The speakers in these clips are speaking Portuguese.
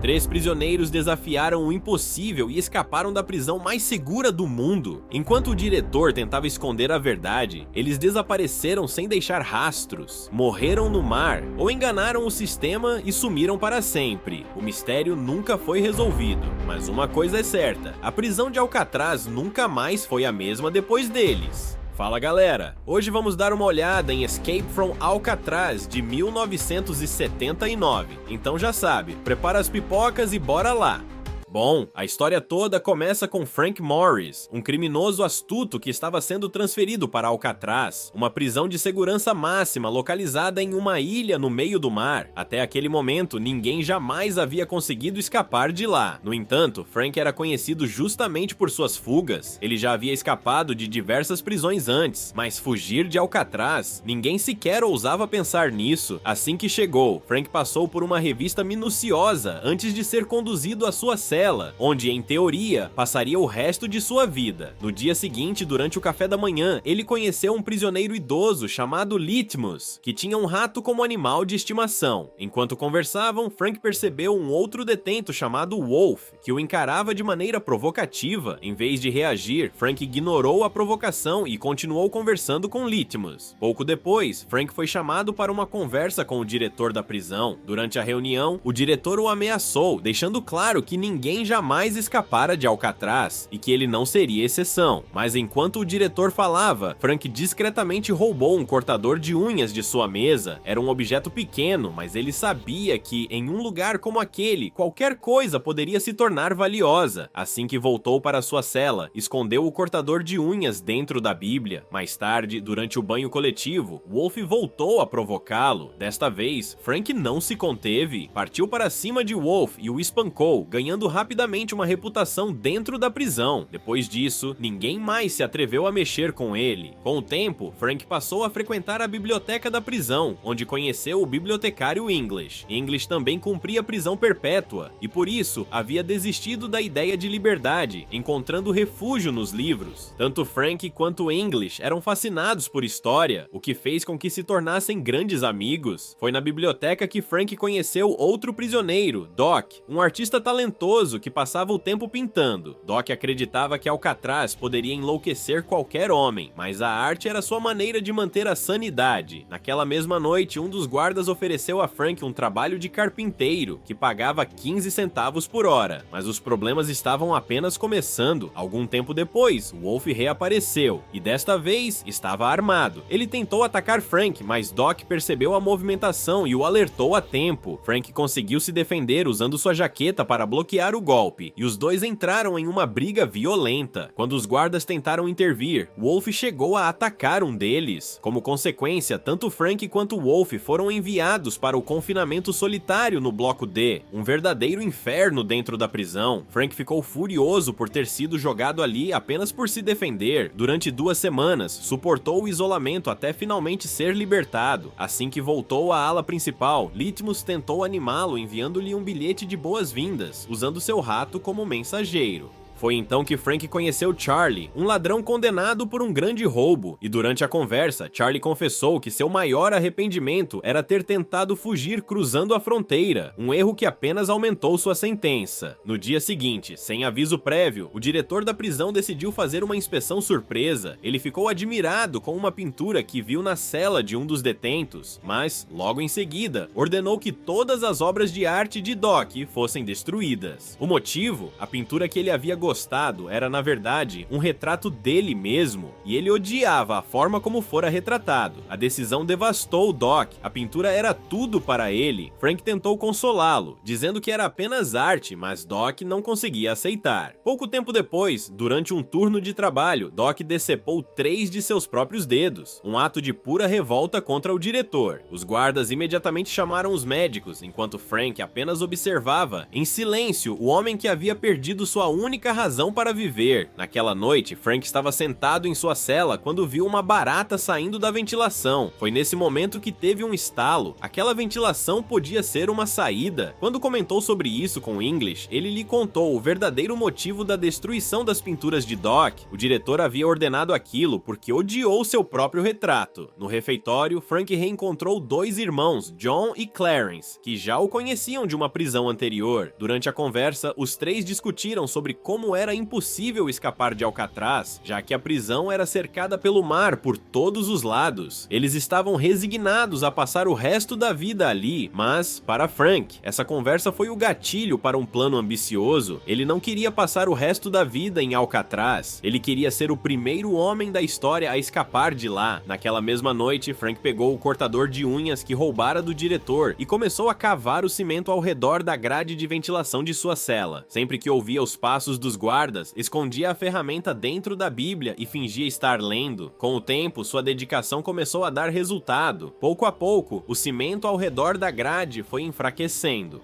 3 prisioneiros desafiaram o impossível e escaparam da prisão mais segura do mundo. Enquanto o diretor tentava esconder a verdade, eles desapareceram sem deixar rastros, morreram no mar ou enganaram o sistema e sumiram para sempre. O mistério nunca foi resolvido, mas uma coisa é certa: a prisão de Alcatraz nunca mais foi a mesma depois deles. Fala galera, hoje vamos dar uma olhada em Escape from Alcatraz de 1979, então já sabe, prepara as pipocas e bora lá! Bom, a história toda começa com Frank Morris, um criminoso astuto que estava sendo transferido para Alcatraz, uma prisão de segurança máxima localizada em uma ilha no meio do mar. Até aquele momento, ninguém jamais havia conseguido escapar de lá. No entanto, Frank era conhecido justamente por suas fugas. Ele já havia escapado de diversas prisões antes, mas fugir de Alcatraz, ninguém sequer ousava pensar nisso. Assim que chegou, Frank passou por uma revista minuciosa antes de ser conduzido à sua cela, onde, em teoria, passaria o resto de sua vida. No dia seguinte, durante o café da manhã, ele conheceu um prisioneiro idoso chamado Litmus, que tinha um rato como animal de estimação. Enquanto conversavam, Frank percebeu um outro detento chamado Wolf, que o encarava de maneira provocativa. Em vez de reagir, Frank ignorou a provocação e continuou conversando com Litmus. Pouco depois, Frank foi chamado para uma conversa com o diretor da prisão. Durante a reunião, o diretor o ameaçou, deixando claro que ninguém jamais escapara de Alcatraz e que ele não seria exceção. Mas enquanto o diretor falava, Frank discretamente roubou um cortador de unhas de sua mesa. Era um objeto pequeno, mas ele sabia que, em um lugar como aquele, qualquer coisa poderia se tornar valiosa. Assim que voltou para sua cela, escondeu o cortador de unhas dentro da Bíblia. Mais tarde, durante o banho coletivo, Wolf voltou a provocá-lo. Desta vez, Frank não se conteve, partiu para cima de Wolf e o espancou, ganhando rapidamente uma reputação dentro da prisão. Depois disso, ninguém mais se atreveu a mexer com ele. Com o tempo, Frank passou a frequentar a biblioteca da prisão, onde conheceu o bibliotecário English. English também cumpria prisão perpétua, e por isso havia desistido da ideia de liberdade, encontrando refúgio nos livros. Tanto Frank quanto English eram fascinados por história, o que fez com que se tornassem grandes amigos. Foi na biblioteca que Frank conheceu outro prisioneiro, Doc, um artista talentoso que passava o tempo pintando. Doc acreditava que Alcatraz poderia enlouquecer qualquer homem, mas a arte era sua maneira de manter a sanidade. Naquela mesma noite, um dos guardas ofereceu a Frank um trabalho de carpinteiro, que pagava 15 centavos por hora. Mas os problemas estavam apenas começando. Algum tempo depois, Wolf reapareceu, e desta vez estava armado. Ele tentou atacar Frank, mas Doc percebeu a movimentação e o alertou a tempo. Frank conseguiu se defender usando sua jaqueta para bloquear o golpe, e os dois entraram em uma briga violenta. Quando os guardas tentaram intervir, Wolf chegou a atacar um deles. Como consequência, tanto Frank quanto Wolf foram enviados para o confinamento solitário no Bloco D, um verdadeiro inferno dentro da prisão. Frank ficou furioso por ter sido jogado ali apenas por se defender. Durante 2 semanas, suportou o isolamento até finalmente ser libertado. Assim que voltou à ala principal, Litmus tentou animá-lo enviando-lhe um bilhete de boas-vindas, usando seu rato como mensageiro. Foi então que Frank conheceu Charlie, um ladrão condenado por um grande roubo, e durante a conversa, Charlie confessou que seu maior arrependimento era ter tentado fugir cruzando a fronteira, um erro que apenas aumentou sua sentença. No dia seguinte, sem aviso prévio, o diretor da prisão decidiu fazer uma inspeção surpresa. Ele ficou admirado com uma pintura que viu na cela de um dos detentos, mas, logo em seguida, ordenou que todas as obras de arte de Doc fossem destruídas. O motivo? A pintura que ele havia gostado era, na verdade, um retrato dele mesmo, e ele odiava a forma como fora retratado. A decisão devastou Doc, a pintura era tudo para ele. Frank tentou consolá-lo, dizendo que era apenas arte, mas Doc não conseguia aceitar. Pouco tempo depois, durante um turno de trabalho, Doc decepou 3 de seus próprios dedos, um ato de pura revolta contra o diretor. Os guardas imediatamente chamaram os médicos, enquanto Frank apenas observava, em silêncio, o homem que havia perdido sua única razão para viver. Naquela noite, Frank estava sentado em sua cela quando viu uma barata saindo da ventilação. Foi nesse momento que teve um estalo. Aquela ventilação podia ser uma saída. Quando comentou sobre isso com English, ele lhe contou o verdadeiro motivo da destruição das pinturas de Doc. O diretor havia ordenado aquilo porque odiou seu próprio retrato. No refeitório, Frank reencontrou dois irmãos, John e Clarence, que já o conheciam de uma prisão anterior. Durante a conversa, os três discutiram sobre como era impossível escapar de Alcatraz, já que a prisão era cercada pelo mar por todos os lados. Eles estavam resignados a passar o resto da vida ali, mas, para Frank, essa conversa foi o gatilho para um plano ambicioso. Ele não queria passar o resto da vida em Alcatraz. Ele queria ser o primeiro homem da história a escapar de lá. Naquela mesma noite, Frank pegou o cortador de unhas que roubara do diretor e começou a cavar o cimento ao redor da grade de ventilação de sua cela. Sempre que ouvia os passos dos guardas, escondia a ferramenta dentro da Bíblia e fingia estar lendo. Com o tempo, sua dedicação começou a dar resultado. Pouco a pouco, o cimento ao redor da grade foi enfraquecendo.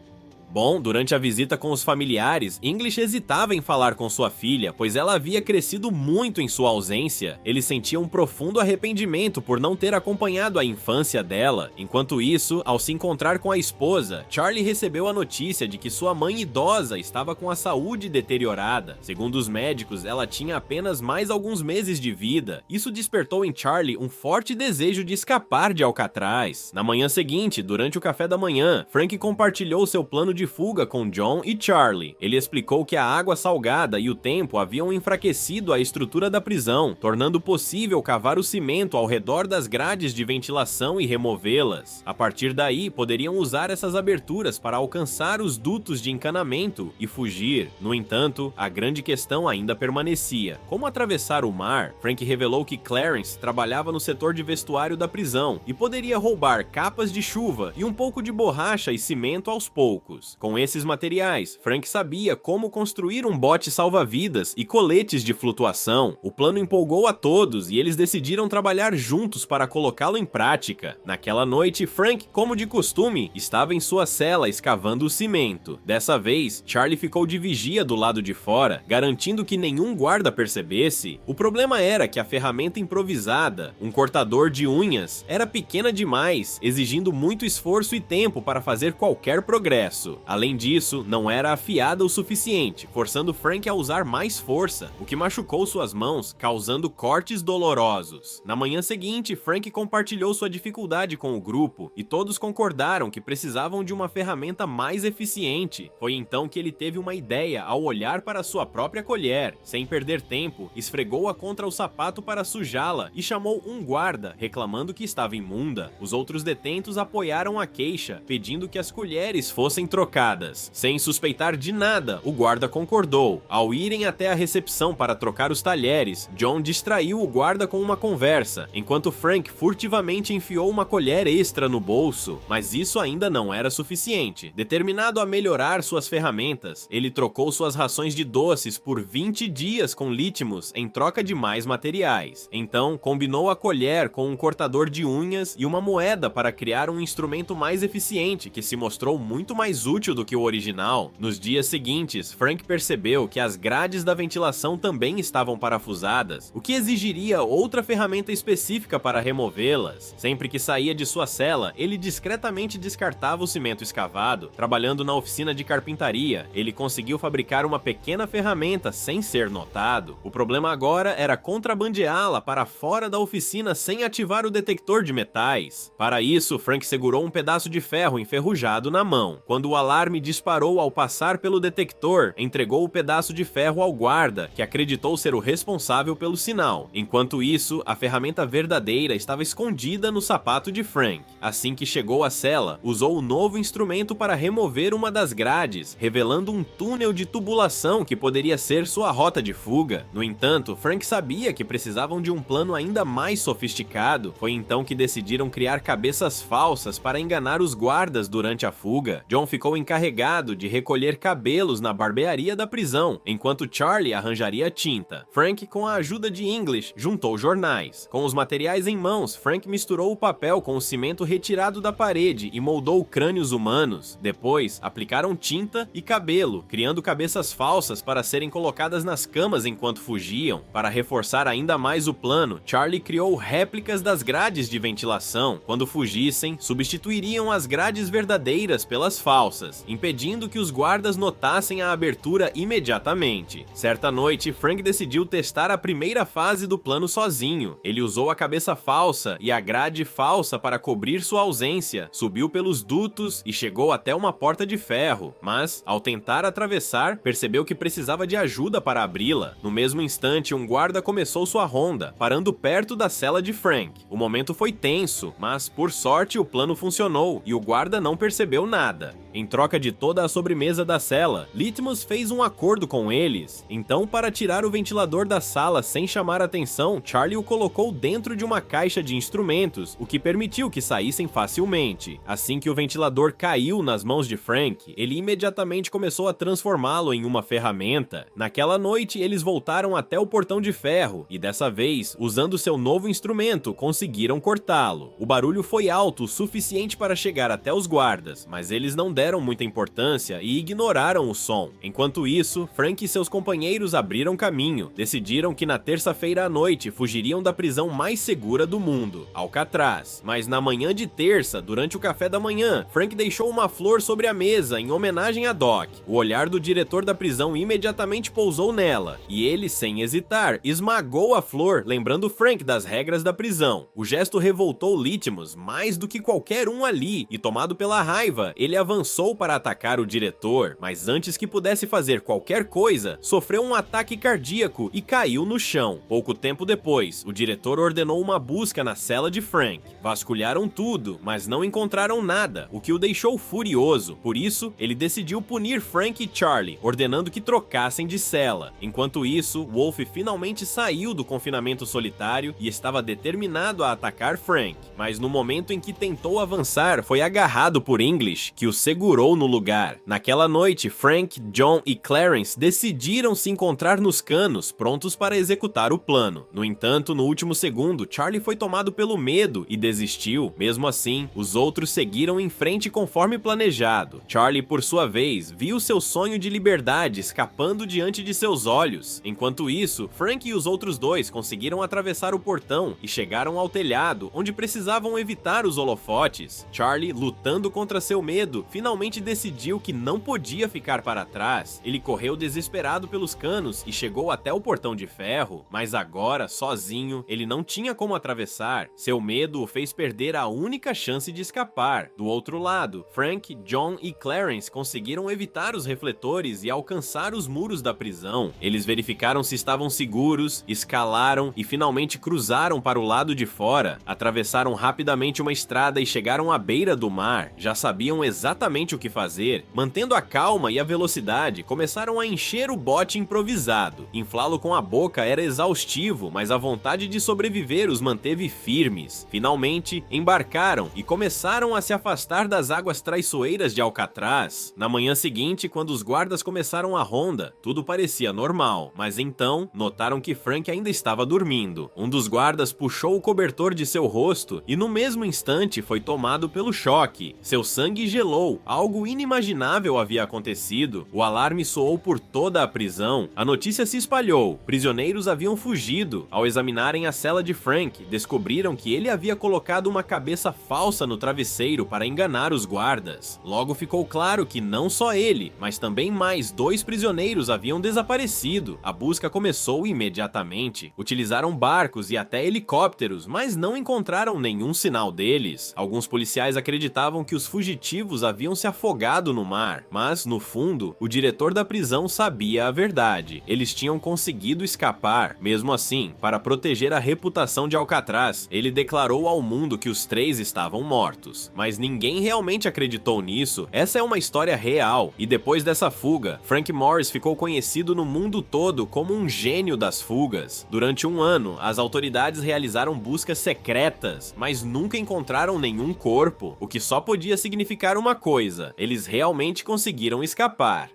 Bom, durante a visita com os familiares, English hesitava em falar com sua filha, pois ela havia crescido muito em sua ausência. Ele sentia um profundo arrependimento por não ter acompanhado a infância dela. Enquanto isso, ao se encontrar com a esposa, Charlie recebeu a notícia de que sua mãe idosa estava com a saúde deteriorada. Segundo os médicos, ela tinha apenas mais alguns meses de vida. Isso despertou em Charlie um forte desejo de escapar de Alcatraz. Na manhã seguinte, durante o café da manhã, Frank compartilhou seu plano de fuga com John e Charlie. Ele explicou que a água salgada e o tempo haviam enfraquecido a estrutura da prisão, tornando possível cavar o cimento ao redor das grades de ventilação e removê-las. A partir daí, poderiam usar essas aberturas para alcançar os dutos de encanamento e fugir. No entanto, a grande questão ainda permanecia: como atravessar o mar? Frank revelou que Clarence trabalhava no setor de vestuário da prisão e poderia roubar capas de chuva e um pouco de borracha e cimento aos poucos. Com esses materiais, Frank sabia como construir um bote salva-vidas e coletes de flutuação. O plano empolgou a todos e eles decidiram trabalhar juntos para colocá-lo em prática. Naquela noite, Frank, como de costume, estava em sua cela escavando o cimento. Dessa vez, Charlie ficou de vigia do lado de fora, garantindo que nenhum guarda percebesse. O problema era que a ferramenta improvisada, um cortador de unhas, era pequena demais, exigindo muito esforço e tempo para fazer qualquer progresso. Além disso, não era afiada o suficiente, forçando Frank a usar mais força, o que machucou suas mãos, causando cortes dolorosos. Na manhã seguinte, Frank compartilhou sua dificuldade com o grupo, e todos concordaram que precisavam de uma ferramenta mais eficiente. Foi então que ele teve uma ideia ao olhar para sua própria colher. Sem perder tempo, esfregou-a contra o sapato para sujá-la e chamou um guarda, reclamando que estava imunda. Os outros detentos apoiaram a queixa, pedindo que as colheres fossem trocadas. Sem suspeitar de nada, o guarda concordou. Ao irem até a recepção para trocar os talheres, John distraiu o guarda com uma conversa, enquanto Frank furtivamente enfiou uma colher extra no bolso. Mas isso ainda não era suficiente. Determinado a melhorar suas ferramentas, ele trocou suas rações de doces por 20 dias com Litmus em troca de mais materiais. Então, combinou a colher com um cortador de unhas e uma moeda para criar um instrumento mais eficiente que se mostrou muito mais útil do que o original. Nos dias seguintes, Frank percebeu que as grades da ventilação também estavam parafusadas, o que exigiria outra ferramenta específica para removê-las. Sempre que saía de sua cela, ele discretamente descartava o cimento escavado. Trabalhando na oficina de carpintaria, ele conseguiu fabricar uma pequena ferramenta sem ser notado. O problema agora era contrabandeá-la para fora da oficina sem ativar o detector de metais. Para isso, Frank segurou um pedaço de ferro enferrujado na mão. Quando o alarme disparou ao passar pelo detector, entregou o pedaço de ferro ao guarda, que acreditou ser o responsável pelo sinal. Enquanto isso, a ferramenta verdadeira estava escondida no sapato de Frank. Assim que chegou à cela, usou o novo instrumento para remover uma das grades, revelando um túnel de tubulação que poderia ser sua rota de fuga. No entanto, Frank sabia que precisavam de um plano ainda mais sofisticado. Foi então que decidiram criar cabeças falsas para enganar os guardas durante a fuga. John ficou ficou encarregado de recolher cabelos na barbearia da prisão, enquanto Charlie arranjaria tinta. Frank, com a ajuda de English, juntou jornais. Com os materiais em mãos, Frank misturou o papel com o cimento retirado da parede e moldou crânios humanos. Depois, aplicaram tinta e cabelo, criando cabeças falsas para serem colocadas nas camas enquanto fugiam. Para reforçar ainda mais o plano, Charlie criou réplicas das grades de ventilação. Quando fugissem, substituiriam as grades verdadeiras pelas falsas, impedindo que os guardas notassem a abertura imediatamente. Certa noite, Frank decidiu testar a primeira fase do plano sozinho. Ele usou a cabeça falsa e a grade falsa para cobrir sua ausência, subiu pelos dutos e chegou até uma porta de ferro, mas, ao tentar atravessar, percebeu que precisava de ajuda para abri-la. No mesmo instante, um guarda começou sua ronda, parando perto da cela de Frank. O momento foi tenso, mas, por sorte, o plano funcionou e o guarda não percebeu nada. Em troca de toda a sobremesa da cela, Litmus fez um acordo com eles. Então, para tirar o ventilador da sala sem chamar atenção, Charlie o colocou dentro de uma caixa de instrumentos, o que permitiu que saíssem facilmente. Assim que o ventilador caiu nas mãos de Frank, ele imediatamente começou a transformá-lo em uma ferramenta. Naquela noite, eles voltaram até o portão de ferro e, dessa vez, usando seu novo instrumento, conseguiram cortá-lo. O barulho foi alto o suficiente para chegar até os guardas, mas eles não deram muita importância e ignoraram o som. Enquanto isso, Frank e seus companheiros abriram caminho. Decidiram que na terça-feira à noite fugiriam da prisão mais segura do mundo, Alcatraz. Mas na manhã de terça, durante o café da manhã, Frank deixou uma flor sobre a mesa em homenagem a Doc. O olhar do diretor da prisão imediatamente pousou nela, e ele, sem hesitar, esmagou a flor, lembrando Frank das regras da prisão. O gesto revoltou Litmus mais do que qualquer um ali, e tomado pela raiva, ele avançou para atacar o diretor, mas antes que pudesse fazer qualquer coisa, sofreu um ataque cardíaco e caiu no chão. Pouco tempo depois, o diretor ordenou uma busca na cela de Frank. Vasculharam tudo, mas não encontraram nada, o que o deixou furioso. Por isso, ele decidiu punir Frank e Charlie, ordenando que trocassem de cela. Enquanto isso, Wolf finalmente saiu do confinamento solitário e estava determinado a atacar Frank. Mas no momento em que tentou avançar, foi agarrado por English, que o segurou no lugar. Naquela noite, Frank, John e Clarence decidiram se encontrar nos canos, prontos para executar o plano. No entanto, no último segundo, Charlie foi tomado pelo medo e desistiu. Mesmo assim, os outros seguiram em frente conforme planejado. Charlie, por sua vez, viu seu sonho de liberdade escapando diante de seus olhos. Enquanto isso, Frank e os outros dois conseguiram atravessar o portão e chegaram ao telhado, onde precisavam evitar os holofotes. Charlie, lutando contra seu medo, finalmente decidiu que não podia ficar para trás. Ele correu desesperado pelos canos e chegou até o portão de ferro, mas agora, sozinho, ele não tinha como atravessar. Seu medo o fez perder a única chance de escapar. Do outro lado, Frank, John e Clarence conseguiram evitar os refletores e alcançar os muros da prisão. Eles verificaram se estavam seguros, escalaram e finalmente cruzaram para o lado de fora. Atravessaram rapidamente uma estrada e chegaram à beira do mar. Já sabiam exatamente o que fazer. Mantendo a calma e a velocidade, começaram a encher o bote improvisado. Inflá-lo com a boca era exaustivo, mas a vontade de sobreviver os manteve firmes. Finalmente, embarcaram e começaram a se afastar das águas traiçoeiras de Alcatraz. Na manhã seguinte, quando os guardas começaram a ronda, tudo parecia normal, mas então notaram que Frank ainda estava dormindo. Um dos guardas puxou o cobertor de seu rosto e no mesmo instante foi tomado pelo choque. Seu sangue gelou, algo inimaginável havia acontecido. O alarme soou por toda a prisão. A notícia se espalhou. Prisioneiros haviam fugido. Ao examinarem a cela de Frank, descobriram que ele havia colocado uma cabeça falsa no travesseiro para enganar os guardas. Logo ficou claro que não só ele, mas também mais 2 prisioneiros haviam desaparecido. A busca começou imediatamente. Utilizaram barcos e até helicópteros, mas não encontraram nenhum sinal deles. Alguns policiais acreditavam que os fugitivos haviam se afogado no mar, mas, no fundo, o diretor da prisão sabia a verdade. Eles tinham conseguido escapar. Mesmo assim, para proteger a reputação de Alcatraz, ele declarou ao mundo que os 3 estavam mortos. Mas ninguém realmente acreditou nisso. Essa é uma história real, e depois dessa fuga, Frank Morris ficou conhecido no mundo todo como um gênio das fugas. Durante um ano, as autoridades realizaram buscas secretas, mas nunca encontraram nenhum corpo, o que só podia significar uma coisa: coisa, eles realmente conseguiram escapar.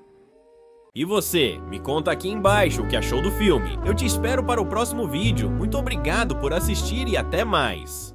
E você? Me conta aqui embaixo o que achou do filme. Eu te espero para o próximo vídeo. Muito obrigado por assistir e até mais!